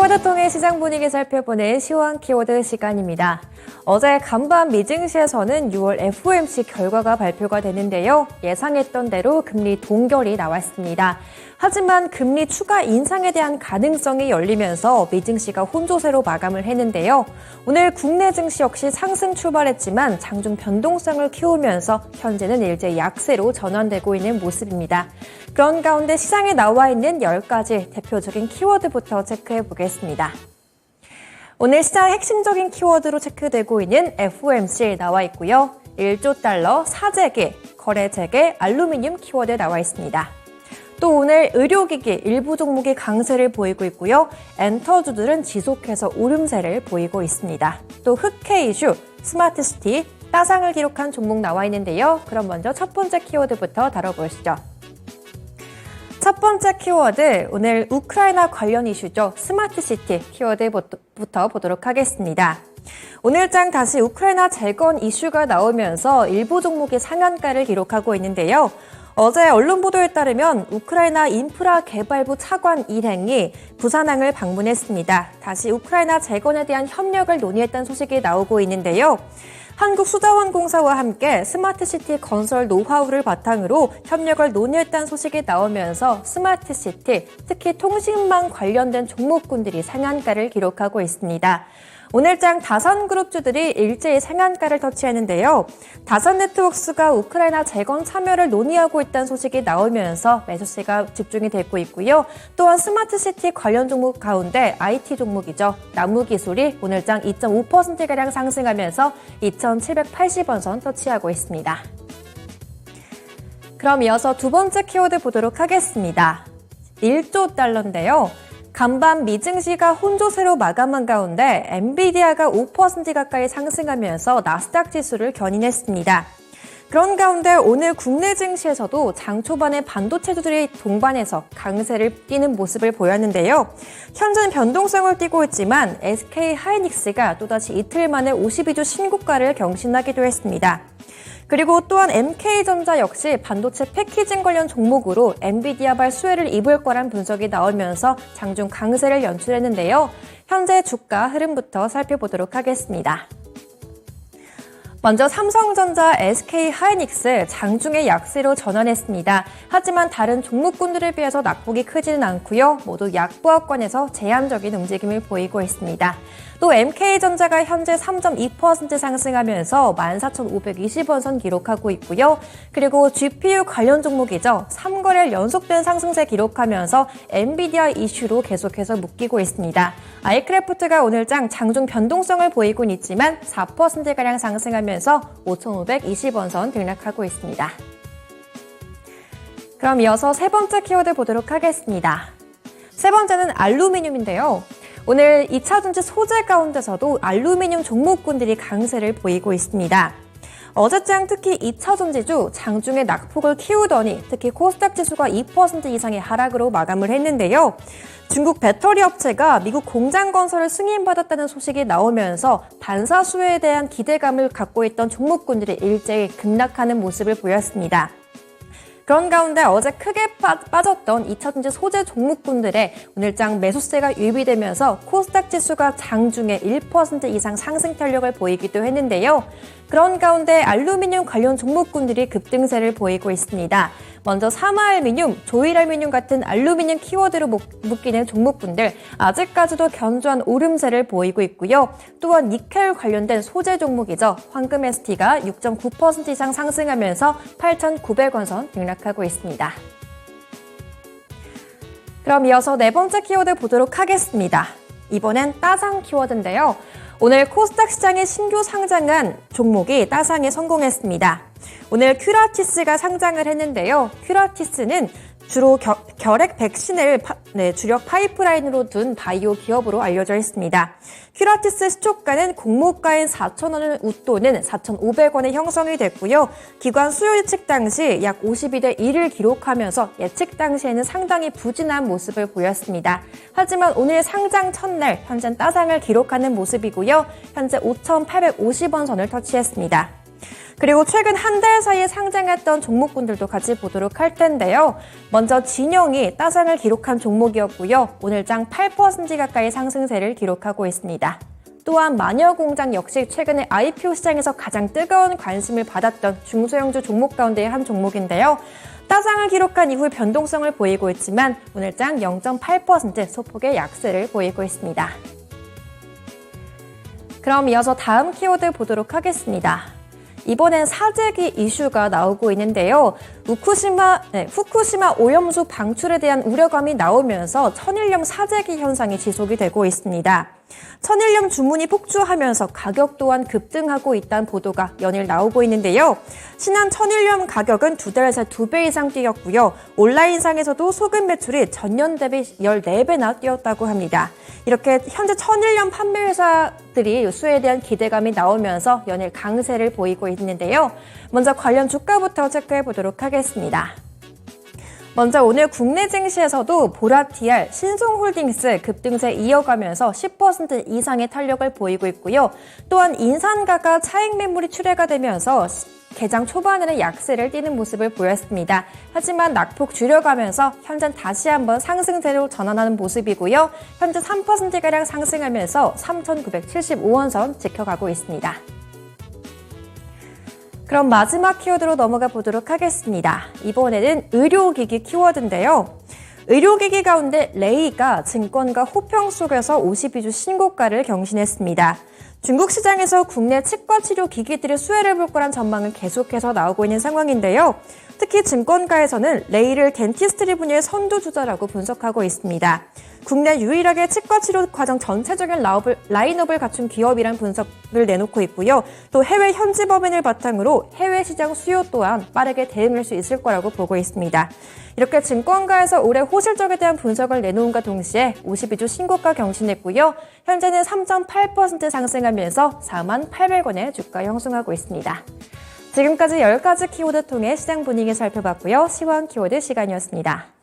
키워드 통해 시장 분위기 살펴보는 시황 키워드 시간입니다. 어제 간밤 미증시에서는 6월 FOMC 결과가 발표가 되는데요. 예상했던 대로 금리 동결이 나왔습니다. 하지만 금리 추가 인상에 대한 가능성이 열리면서 미증시가 혼조세로 마감을 했는데요. 오늘 국내 증시 역시 상승 출발했지만 장중 변동성을 키우면서 현재는 일제 약세로 전환되고 있는 모습입니다. 그런 가운데 시장에 나와 있는 10가지 대표적인 키워드부터 체크해 보겠습니다. 오늘 시장 핵심적인 키워드로 체크되고 있는 FOMC 나와 있고요. 1조 달러, 사재기, 거래재개, 알루미늄 키워드 나와 있습니다. 또 오늘 의료기기 일부 종목이 강세를 보이고 있고요. 엔터주들은 지속해서 오름세를 보이고 있습니다. 또 흑해 이슈, 스마트시티, 따상을 기록한 종목 나와 있는데요. 그럼 먼저 첫 번째 키워드부터 다뤄보시죠. 첫 번째 키워드, 오늘 우크라이나 관련 이슈죠. 스마트시티 키워드부터 보도록 하겠습니다. 오늘장 다시 우크라이나 재건 이슈가 나오면서 일부 종목이 상한가를 기록하고 있는데요. 어제 언론 보도에 따르면 우크라이나 인프라개발부 차관 일행이 부산항을 방문했습니다. 다시 우크라이나 재건에 대한 협력을 논의했다는 소식이 나오고 있는데요. 한국수자원공사와 함께 스마트시티 건설 노하우를 바탕으로 협력을 논의했다는 소식이 나오면서 스마트시티, 특히 통신망 관련된 종목군들이 상한가를 기록하고 있습니다. 오늘장 다산그룹주들이 일제히 상한가를 터치했는데요. 다산네트워크스가 우크라이나 재건 참여를 논의하고 있다는 소식이 나오면서 매수세가 집중이 되고 있고요. 또한 스마트시티 관련 종목 가운데 IT 종목이죠. 나무기술이 오늘장 2.5%가량 상승하면서 2,780원 선 터치하고 있습니다. 그럼 이어서 두 번째 키워드 보도록 하겠습니다. 1조 달러인데요. 간밤 미증시가 혼조세로 마감한 가운데 엔비디아가 5% 가까이 상승하면서 나스닥 지수를 견인했습니다. 그런 가운데 오늘 국내 증시에서도 장 초반에 반도체주들이 동반해서 강세를 띠는 모습을 보였는데요. 현재는 변동성을 띠고 있지만 SK 하이닉스가 또다시 이틀 만에 52주 신고가를 경신하기도 했습니다. 그리고 또한 MK전자 역시 반도체 패키징 관련 종목으로 엔비디아발 수혜를 입을 거란 분석이 나오면서 장중 강세를 연출했는데요. 현재 주가 흐름부터 살펴보도록 하겠습니다. 먼저 삼성전자, SK 하이닉스 장중에 약세로 전환했습니다. 하지만 다른 종목군들에 비해서 낙폭이 크지는 않고요. 모두 약보합권에서 제한적인 움직임을 보이고 있습니다. 또 MK전자가 현재 3.2% 상승하면서 14,520원 선 기록하고 있고요. 그리고 GPU 관련 종목이죠. 3거래일 연속된 상승세 기록하면서 엔비디아 이슈로 계속해서 묶이고 있습니다. 아이크래프트가 오늘장 장중 변동성을 보이곤 있지만 4%가량 상승하면서 5,520원 선 등락하고 있습니다. 그럼 이어서 세 번째 키워드 보도록 하겠습니다. 세 번째는 알루미늄인데요. 오늘 2차전지 소재 가운데서도 알루미늄 종목군들이 강세를 보이고 있습니다. 어제장 특히 2차전지주 장중에 낙폭을 키우더니 특히 코스닥 지수가 2% 이상의 하락으로 마감을 했는데요. 중국 배터리 업체가 미국 공장 건설을 승인받았다는 소식이 나오면서 반사 수혜에 대한 기대감을 갖고 있던 종목군들이 일제히 급락하는 모습을 보였습니다. 그런 가운데 어제 크게 빠졌던 2차전지 소재 종목군들의 오늘장 매수세가 유입되면서 코스닥 지수가 장중에 1% 이상 상승 탄력을 보이기도 했는데요. 그런 가운데 알루미늄 관련 종목군들이 급등세를 보이고 있습니다. 먼저 사마알미늄, 조일알미늄 같은 알루미늄 키워드로 묶이는 종목군들 아직까지도 견조한 오름세를 보이고 있고요. 또한 니켈 관련된 소재 종목이죠. 황금ST가 6.9% 이상 상승하면서 8,900원 선 등락하고 있습니다. 그럼 이어서 네 번째 키워드 보도록 하겠습니다. 이번엔 따상 키워드인데요. 오늘 코스닥 시장에 신규 상장한 종목이 따상에 성공했습니다. 오늘 큐라티스가 상장을 했는데요. 큐라티스는 주로 결핵 백신을 주력 파이프라인으로 둔 바이오 기업으로 알려져 있습니다. 큐라티스 시초가는 공모가인 4,000원을 웃도는 4,500원에 형성이 됐고요. 기관 수요 예측 당시 약 52대 1을 기록하면서 예측 당시에는 상당히 부진한 모습을 보였습니다. 하지만 오늘 상장 첫날 현재 따상을 기록하는 모습이고요. 현재 5,850원 선을 터치했습니다. 그리고 최근 한 달 사이에 상장했던 종목군들도 같이 보도록 할 텐데요. 먼저 진영이 따상을 기록한 종목이었고요. 오늘 장 8% 가까이 상승세를 기록하고 있습니다. 또한 마녀공장 역시 최근에 IPO 시장에서 가장 뜨거운 관심을 받았던 중소형주 종목 가운데의 한 종목인데요. 따상을 기록한 이후 변동성을 보이고 있지만 오늘 장 0.8% 소폭의 약세를 보이고 있습니다. 그럼 이어서 다음 키워드 보도록 하겠습니다. 이번엔 사재기 이슈가 나오고 있는데요. 후쿠시마 오염수 방출에 대한 우려감이 나오면서 천일염 사재기 현상이 지속이 되고 있습니다. 천일염 주문이 폭주하면서 가격 또한 급등하고 있다는 보도가 연일 나오고 있는데요. 신한 천일염 가격은 2달 새 2배 이상 뛰었고요. 온라인상에서도 소금 매출이 전년 대비 14배나 뛰었다고 합니다. 이렇게 현재 천일염 판매 회사들이 수에 대한 기대감이 나오면서 연일 강세를 보이고 있는데요. 먼저 관련 주가부터 체크해 보도록 하겠습니다. 먼저 오늘 국내 증시에서도 보라TR, 신송홀딩스 급등세 이어가면서 10% 이상의 탄력을 보이고 있고요. 또한 인산가가 차익 매물이 출회가 되면서 개장 초반에는 약세를 띠는 모습을 보였습니다. 하지만 낙폭 줄여가면서 현재 다시 한번 상승세로 전환하는 모습이고요. 현재 3%가량 상승하면서 3,975원 선 지켜가고 있습니다. 그럼 마지막 키워드로 넘어가 보도록 하겠습니다. 이번에는 의료기기 키워드인데요. 의료기기 가운데 레이가 증권가 호평 속에서 52주 신고가를 경신했습니다. 중국 시장에서 국내 치과 치료 기기들의 수혜를 볼 거란 전망은 계속해서 나오고 있는 상황인데요. 특히 증권가에서는 레이를 덴티스트리 분야의 선두주자라고 분석하고 있습니다. 국내 유일하게 치과 치료 과정 전체적인 라인업을 갖춘 기업이란 분석을 내놓고 있고요. 또 해외 현지 법인을 바탕으로 해외 시장 수요 또한 빠르게 대응할 수 있을 거라고 보고 있습니다. 이렇게 증권가에서 올해 호실적에 대한 분석을 내놓은과 동시에 52주 신고가 경신했고요. 현재는 3.8% 상승하면서 48,000원에 주가 형성하고 있습니다. 지금까지 10가지 키워드 통해 시장 분위기 살펴봤고요. 시황 키워드 시간이었습니다.